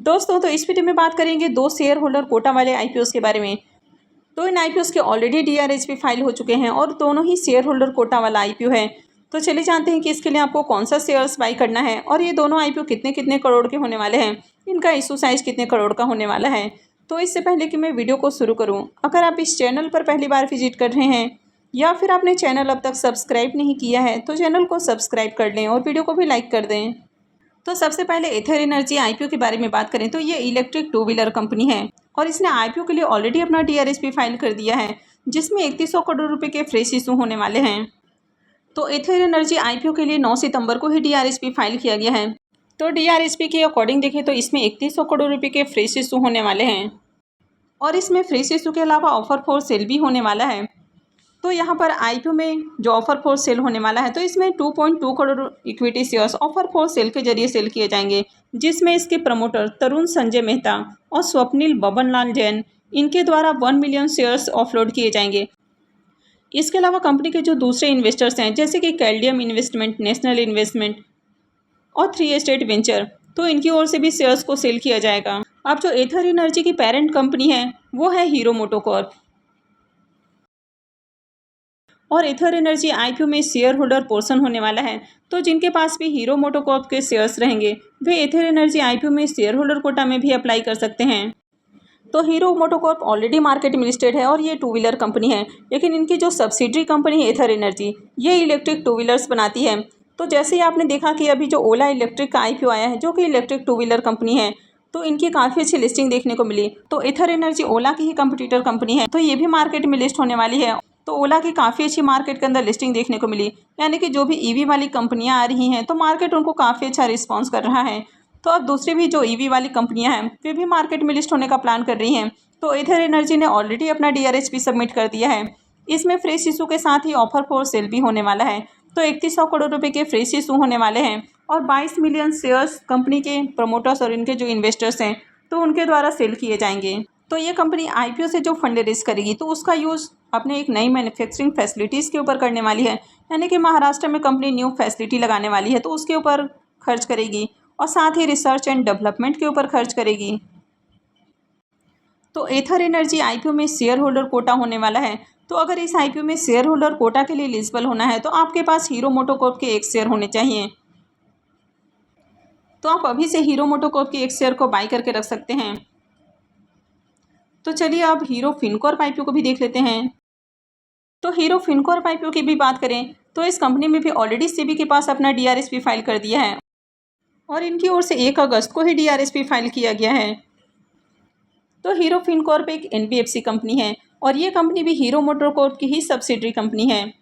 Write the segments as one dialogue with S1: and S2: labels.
S1: दोस्तों तो इस वीडियो में बात करेंगे दो शेयर होल्डर कोटा वाले आईपीओ के बारे में। तो इन आईपीओ के ऑलरेडी डीआरएसपी फाइल हो चुके हैं और दोनों ही शेयर होल्डर कोटा वाला आईपीओ है। तो चलिए जानते हैं कि इसके लिए आपको कौन सा शेयर्स बाई करना है और ये दोनों आईपीओ कितने कितने करोड़ के होने वाले हैं, इनका इशू साइज कितने करोड़ का होने वाला है। तो इससे पहले कि मैं वीडियो को शुरू करूँ, अगर आप इस चैनल पर पहली बार विजिट कर रहे हैं या फिर आपने चैनल अब तक सब्सक्राइब नहीं किया है तो चैनल को सब्सक्राइब कर लें और वीडियो को भी लाइक कर दें। तो सबसे पहले एथर एनर्जी आईपीओ के बारे में बात करें तो ये इलेक्ट्रिक टू व्हीलर कंपनी है और इसने आईपीओ के लिए ऑलरेडी अपना डीआरएसपी फाइल कर दिया है, जिसमें 3100 करोड़ रुपए के फ्रेश इशू होने वाले हैं। तो एथर एनर्जी आईपीओ के लिए 9 सितंबर को ही डीआरएसपी फाइल किया गया है। तो डीआरएसपी के अकॉर्डिंग देखें तो इसमें 3100 करोड़ रुपए के फ्रेश इशू होने वाले हैं और इसमें फ्रेश इशू के अलावा ऑफर फॉर सेल भी होने वाला है। तो यहाँ पर आईपीओ में जो ऑफर फॉर सेल होने वाला है तो इसमें 2.2 crore equity shares offer for sale के जरिए सेल किए जाएंगे, जिसमें इसके प्रमोटर तरुण संजय मेहता और स्वप्निल बबनलाल जैन इनके द्वारा 1 मिलियन शेयर्स ऑफलोड किए जाएंगे। इसके अलावा कंपनी के जो दूसरे इन्वेस्टर्स हैं जैसे कि कैल्डियम इन्वेस्टमेंट, नेशनल इन्वेस्टमेंट और 3 स्टेट वेंचर, तो इनकी ओर से भी शेयर्स को सेल किया जाएगा। अब जो एथर एनर्जी की पेरेंट कंपनी है वो है हीरो मोटोकॉर्प और एथर एनर्जी आईपीओ में शेयर होल्डर पोर्शन होने वाला है। तो जिनके पास भी हीरो मोटोकॉर्प के शेयर्स रहेंगे वे एथर एनर्जी आईपीओ में शेयर होल्डर कोटा में भी अप्लाई कर सकते हैं। तो हीरो मोटोकॉर्प ऑलरेडी मार्केट में लिस्टेड है और ये टू व्हीलर कंपनी है, लेकिन इनकी जो सब्सिडरी कंपनी है एथर एनर्जी ये इलेक्ट्रिक टू व्हीलर्स बनाती है। तो जैसे ही आपने देखा कि अभी जो ओला इलेक्ट्रिक का आईपीओ आया है जो कि इलेक्ट्रिक टू व्हीलर कंपनी है, तो इनकी काफ़ी अच्छी लिस्टिंग देखने को मिली। तो एथर एनर्जी ओला की ही कंपटीटर कंपनी है, तो ये भी मार्केट में लिस्ट होने वाली है। तो ओला की काफ़ी अच्छी मार्केट के अंदर लिस्टिंग देखने को मिली, यानी कि जो भी ईवी वाली कंपनियां आ रही हैं तो मार्केट उनको काफ़ी अच्छा रिस्पांस कर रहा है। तो अब दूसरी भी जो ईवी वाली कंपनियां हैं वे भी मार्केट में लिस्ट होने का प्लान कर रही हैं। तो एथर एनर्जी ने ऑलरेडी अपना डीआरएसपी सबमिट कर दिया है। इसमें फ्रेश इशू के साथ ही ऑफर फॉर सेल भी होने वाला है। तो 3100 करोड़ रुपये के फ्रेश इशू होने वाले हैं और 22 मिलियन शेयर्स कंपनी के प्रमोटर्स और इनके जो इन्वेस्टर्स हैं तो उनके द्वारा सेल किए जाएंगे। तो ये कंपनी आईपीओ से जो फंड रेज करेगी तो उसका यूज़ अपने एक नई मैन्युफैक्चरिंग फैसिलिटीज़ के ऊपर करने वाली है, यानी कि महाराष्ट्र में कंपनी न्यू फैसिलिटी लगाने वाली है तो उसके ऊपर खर्च करेगी और साथ ही रिसर्च एंड डेवलपमेंट के ऊपर खर्च करेगी। तो एथर एनर्जी आईपीओ में शेयर होल्डर कोटा होने वाला है। तो अगर इस आईपीओ में शेयर होल्डर कोटा के लिए एलिजिबल होना है तो आपके पास हीरो मोटोकॉर्प के एक शेयर होने चाहिए। तो आप अभी से हीरो मोटोकॉर्प के एक शेयर को बाई करके रख सकते हैं। तो चलिए अब हीरो फिनकॉर्प आईपीओ को भी देख लेते हैं। तो हीरो फिनकॉर्प आईपीओ की भी बात करें तो इस कंपनी में भी ऑलरेडी सेबी के पास अपना डीआरएसपी फाइल कर दिया है और इनकी ओर से 1 अगस्त को ही डीआरएसपी फाइल किया गया है। तो हीरो फिनकॉर्प एक एनबीएफसी कंपनी है और ये कंपनी भी हीरो मोटोकॉर्प की ही सब्सिडरी कंपनी है,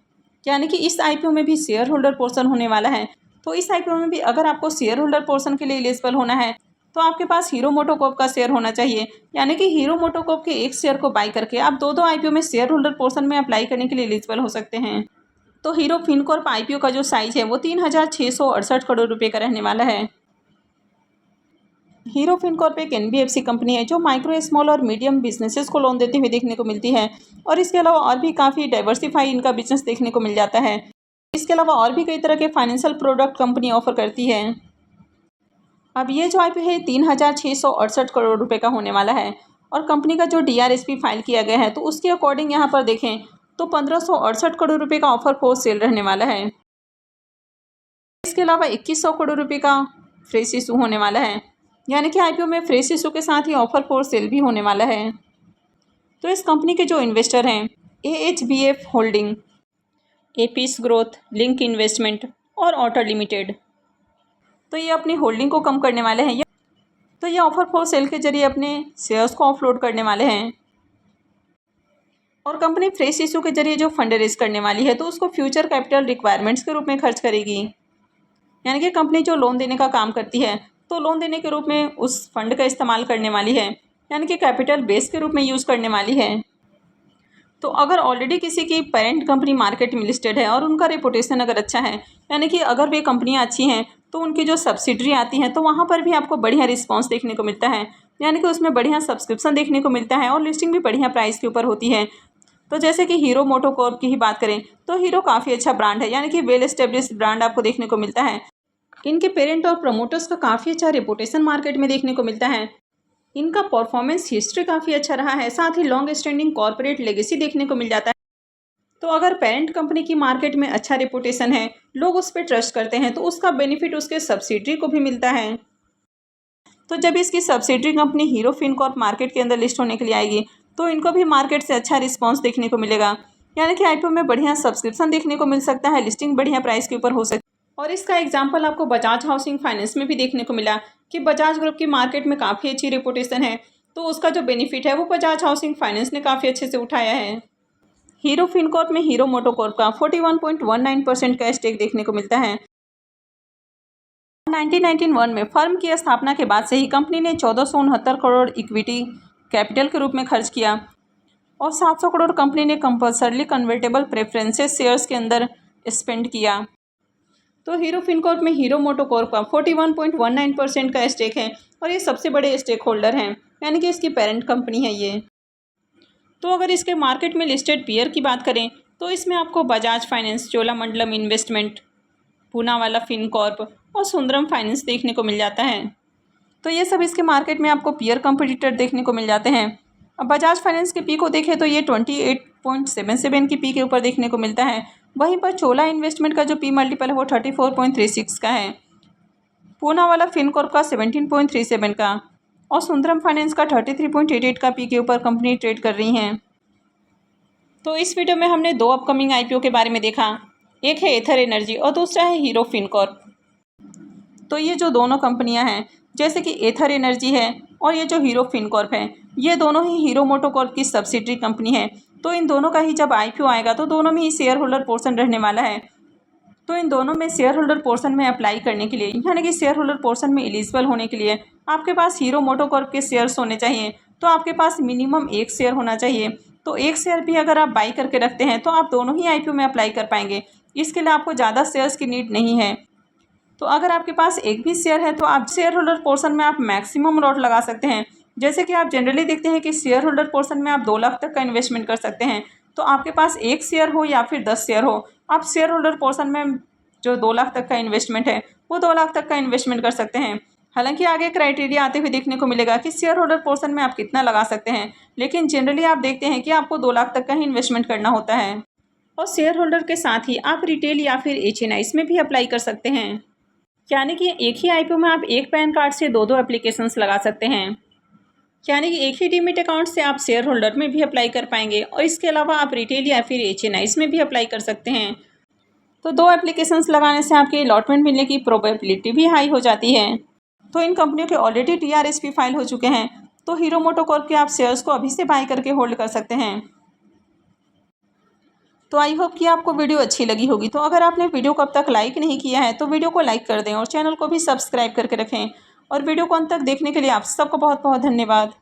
S1: यानी कि इस आईपीओ में भी शेयर होल्डर पोर्शन होने वाला है। तो इस आईपीओ में भी अगर आपको शेयर होल्डर पोर्शन के लिए एलिजिबल होना है तो आपके पास हीरो मोटोकॉर्प का शेयर होना चाहिए, यानी कि हीरो मोटोकॉर्प के एक शेयर को बाई करके आप दो आईपीओ में शेयर होल्डर पोर्शन में अप्लाई करने के लिए एलिजिबल हो सकते हैं। तो हीरो फिनकॉर्प आईपीओ का जो साइज है वो 3668 करोड़ रुपये का रहने वाला है। हीरो फिनकॉर्प एक एनबीएफसी कंपनी है जो माइक्रो, स्मॉल और मीडियम बिजनेसेस को लोन देते हुए देखने को मिलती है और इसके अलावा और भी काफ़ी डाइवर्सिफाई इनका बिजनेस देखने को मिल जाता है। इसके अलावा और भी कई तरह के फाइनेंशियल प्रोडक्ट कंपनी ऑफर करती है। अब ये जो आईपीओ है 3668 करोड़ रुपए का होने वाला है और कंपनी का जो डीआरएसपी फाइल किया गया है तो उसके अकॉर्डिंग यहाँ पर देखें तो 1568 करोड़ रुपए का ऑफर फॉर सेल रहने वाला है। इसके अलावा 2100 करोड़ रुपए का फ्रेश इशू होने वाला है, यानी कि आईपीओ में फ्रेश इशू के साथ ही ऑफर फॉर सेल भी होने वाला है। तो इस कंपनी के जो इन्वेस्टर हैं AHBF holding, apis growth, link investment और ऑटर लिमिटेड, तो ये अपनी होल्डिंग को कम करने वाले हैं। तो ये ऑफर फॉर सेल के जरिए अपने शेयर्स को ऑफलोड करने वाले हैं और कंपनी फ्रेश इशू के जरिए जो फंड रेज करने वाली है तो उसको फ्यूचर कैपिटल रिक्वायरमेंट्स के रूप में खर्च करेगी, यानी कि कंपनी जो लोन देने का काम करती है तो लोन देने के रूप में उस फंड का इस्तेमाल करने वाली है, यानी कि कैपिटल बेस के रूप में यूज़ करने वाली है। तो अगर ऑलरेडी किसी की पेरेंट कंपनी मार्केट में लिस्टेड है और उनका रेपुटेशन अगर अच्छा है, यानी कि अगर वे कंपनियां अच्छी हैं तो उनकी जो सब्सिडरी आती हैं तो वहाँ पर भी आपको बढ़िया रिस्पांस देखने को मिलता है, यानी कि उसमें बढ़िया सब्सक्रिप्शन देखने को मिलता है और लिस्टिंग भी बढ़िया प्राइस के ऊपर होती है। तो जैसे कि हीरो मोटोकॉर्प की ही बात करें तो हीरो काफ़ी अच्छा ब्रांड है, यानी कि वेल एस्टेब्लिश्ड ब्रांड आपको देखने को मिलता है। इनके पेरेंट और प्रमोटर्स का काफ़ी अच्छा रेपुटेशन मार्केट में देखने को मिलता है। इनका परफॉर्मेंस हिस्ट्री काफ़ी अच्छा रहा है, साथ ही लॉन्ग स्टैंडिंग कॉर्पोरेट लेगेसी देखने को मिल जाता है। तो अगर पेरेंट कंपनी की मार्केट में अच्छा रेपुटेशन है, लोग उस पर ट्रस्ट करते हैं, तो उसका बेनिफिट उसके सब्सिडरी को भी मिलता है। तो जब इसकी subsidiary company hero Fincorp market के अंदर लिस्ट होने के लिए आएगी, तो इनको भी मार्केट से अच्छा रिस्पांस देखने को मिलेगा। यानी कि आईपीओ में बढ़िया सब्सक्रिप्शन देखने को मिल सकता है, लिस्टिंग बढ़िया प्राइस के ऊपर हो सकती है। और इसका एग्जाम्पल आपको बजाज हाउसिंग फाइनेंस में भी देखने को मिला कि बजाज ग्रुप की मार्केट में काफ़ी अच्छी रेपुटेशन है, तो उसका जो बेनिफिट है वो बजाज हाउसिंग फाइनेंस ने काफ़ी अच्छे से उठाया है। हीरो फिनकॉर्प में हीरो मोटोकॉर्प का 41.19% का स्टेक देखने को मिलता है। 1991 में फर्म की स्थापना के बाद से ही कंपनी ने 1469 करोड़ इक्विटी कैपिटल के रूप में खर्च किया और 700 करोड़ कंपनी ने कंपल्सरली कन्वर्टेबल प्रेफरेंसेस शेयर्स के अंदर स्पेंड किया। तो हीरो फिनकॉर्प में हीरो मोटोकॉर्प का 41.19% का स्टेक है और ये सबसे बड़े स्टेक होल्डर हैं, यानी कि इसकी पेरेंट कंपनी है ये। तो अगर इसके मार्केट में लिस्टेड पीयर की बात करें तो इसमें आपको Bajaj finance, Cholamandalam investment, Poonawalla Fincorp और सुंदरम फाइनेंस देखने को मिल जाता है। तो ये सब इसके मार्केट में आपको पीयर कंपटीटर देखने को मिल जाते हैं। अब बजाज फाइनेंस के पी को देखें तो ये 28.77 की पी के ऊपर देखने को मिलता है। वहीं पर चोला इन्वेस्टमेंट का जो पी मल्टीपल है वो 34.36 का है, पूनावाला फिनकॉर्प का 17.37 का और सुंदरम फाइनेंस का 33.88 का पी के ऊपर कंपनी ट्रेड कर रही हैं। तो इस वीडियो में हमने दो अपकमिंग आईपीओ के बारे में देखा, एक है एथर एनर्जी और दूसरा है हीरो फिनकॉर्प। तो ये जो दोनों कंपनियां हैं, जैसे कि एथर एनर्जी है और ये जो हीरो फिनकॉर्प है, ये दोनों ही हीरो मोटोकॉर्प की सब्सिडरी कंपनी है। तो इन दोनों का ही जब आईपीओ आएगा तो दोनों में ही शेयर होल्डर पोर्शन रहने वाला है। तो इन दोनों में शेयर होल्डर पोर्शन में अप्लाई करने के लिए, यानी कि शेयर होल्डर पोर्शन में एलिजिबल होने के लिए आपके पास हीरो मोटोकॉर्प के शेयर्स होने चाहिए। तो आपके पास मिनिमम एक शेयर होना चाहिए। तो एक शेयर भी अगर आप बाई करके रखते हैं तो आप दोनों ही आईपीओ में अप्लाई कर पाएंगे। इसके लिए आपको ज़्यादा शेयर्स की नीड नहीं है। तो अगर आपके पास एक भी शेयर है तो आप शेयर होल्डर पोर्शन में आप मैक्सिमम लॉट लगा सकते हैं। जैसे कि आप जनरली देखते हैं कि शेयर होल्डर पोर्शन में आप 2 लाख तक का इन्वेस्टमेंट कर सकते हैं। तो आपके पास एक शेयर हो या फिर 10 शेयर हो, आप शेयर होल्डर पोर्शन में जो 2 लाख तक का इन्वेस्टमेंट है वो 2 लाख तक का इन्वेस्टमेंट कर सकते हैं। हालांकि आगे क्राइटेरिया आते हुए देखने को मिलेगा कि शेयर होल्डर पोर्शन में आप कितना लगा सकते हैं, लेकिन जनरली आप देखते हैं कि आपको 2 लाख तक का ही इन्वेस्टमेंट करना होता है। और शेयर होल्डर के साथ ही आप रिटेल या फिर एचएनआईस में भी अप्लाई कर सकते हैं। यानी कि एक ही आईपीओ में आप एक पैन कार्ड से दो एप्लीकेशंस लगा सकते हैं। यानी कि एक ही डीमेट अकाउंट से आप शेयर होल्डर में भी अप्लाई कर पाएंगे और इसके अलावा आप रिटेल या फिर एचएनआईस में भी अप्लाई कर सकते हैं। तो 2 एप्लीकेशंस लगाने से आपके अलॉटमेंट मिलने की प्रोबेबिलिटी भी हाई हो जाती है। तो इन कंपनियों के ऑलरेडी टीआरएस भी फाइल हो चुके हैं, तो हीरो मोटोकॉर्प के आप शेयर्स को अभी से बाय करके होल्ड कर सकते हैं। तो आई होप कि आपको वीडियो अच्छी लगी होगी। तो अगर आपने वीडियो को अब तक लाइक नहीं किया है तो वीडियो को लाइक कर दें और चैनल को भी सब्सक्राइब करके रखें। और वीडियो को अंत तक देखने के लिए आप सबको बहुत बहुत धन्यवाद।